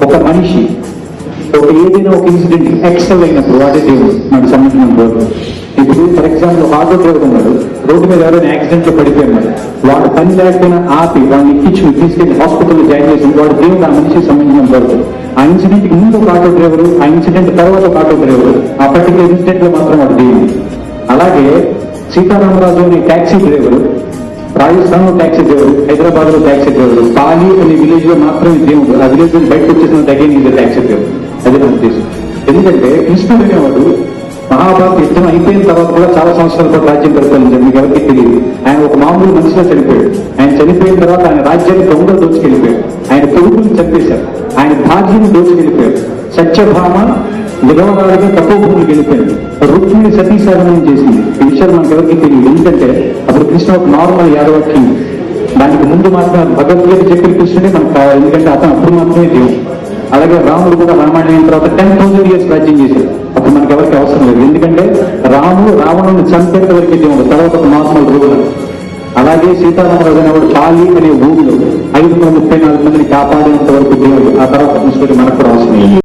ఒక మనిషి ఏదైనా ఒక ఇన్సిడెంట్ ఎక్సెల్ అయినప్పుడు వాడే దేవుడు మనకు సంబంధించిన రోజు. ఇప్పుడు ఫర్ ఎగ్జాంపుల్ ఒక ఆటో డ్రైవర్ ఉన్నాడు, రోడ్డు మీద ఎవరైనా యాక్సిడెంట్ లో పడిపోయినాడు, వాడు పని లేకపోయినా ఆపి వాడిని ఎక్కించి తీసుకెళ్లి హాస్పిటల్ జాయిన్ చేసి వాడు దేవుడు ఆ మనిషికి సంబంధించిన రోజు. ఆ ఇన్సిడెంట్ కి ముందు ఒక ఆటో డ్రైవరు, ఆ ఇన్సిడెంట్ తర్వాత ఒక ఆటో డ్రైవరు, ఆ పర్టికులర్ ఇన్సిడెంట్ లో మాత్రం వాడు దేవుడు. అలాగే సీతారామరాజు అనే ట్యాక్సీ డ్రైవరు, రాజస్థాన్ లో ట్యాక్సీ డ్రైవర్, హైదరాబాద్ లో ట్యాక్సీ డ్రైవర్, పాలి అనే విలేజ్ లో మాత్రమే దేవుడు, ఆ విలేజ్ లో బయటకు వచ్చేసిన దగ్గర ఇది ట్యాక్సీ డ్రైవర్. అది నా ఉద్దేశం. ఎందుకంటే కృష్ణుడు అనేవాడు మహాభారత యుద్ధం అయిపోయిన తర్వాత కూడా చాలా సంవత్సరాల పాటు రాజ్యం పరిపాలించాడు. మీకు ఎవరికి తెలియదు. ఆయన ఒక మామూలు మనిషిగా చనిపోయాడు. ఆయన చనిపోయిన తర్వాత ఆయన రాజ్యాన్ని దొంగలు దోచుకెళ్ళిపోయాడు. ఆయన కొడుకుని చంపేశారు, ఆయన భార్యను దోచుకెళ్ళిపోయాడు. సత్యభామ విధవరాలుగా తపోభూమికి వెళ్ళిపోయాడు. రుక్మిణి సతీసాధనం చేసింది. ఈ విషయాలు మనకు ఎవరికి తెలియదు. ఎందుకంటే అప్పుడు కృష్ణ ఒక నార్మల్ యాదవ కింగ్. దానికి ముందు మాత్రం భగవద్గీత చెప్పిన కృష్ణుడే మనకు కావాలి, ఎందుకంటే అతను అప్పుడు మాత్రమే దేవుడు. అలాగే రాముడు కూడా రామాయణం అయిన తర్వాత 10,000 years రాజ్యం చేశాడు. అప్పుడు మనకి ఎవరికి అవసరం లేదు, ఎందుకంటే రాముడు రావణుని చంపేంత వరకే దేవుడు, తర్వాత ఒక నార్మల్ రూల్. అలాగే సీతారామరాజు అనేవాడు పాలి అనే ఊరిలో 534 మందిని కాపాడేంత వరకు దేవుడు. ఆ తర్వాత కృష్ణుడు మనకు కూడా అవసరం లేదు.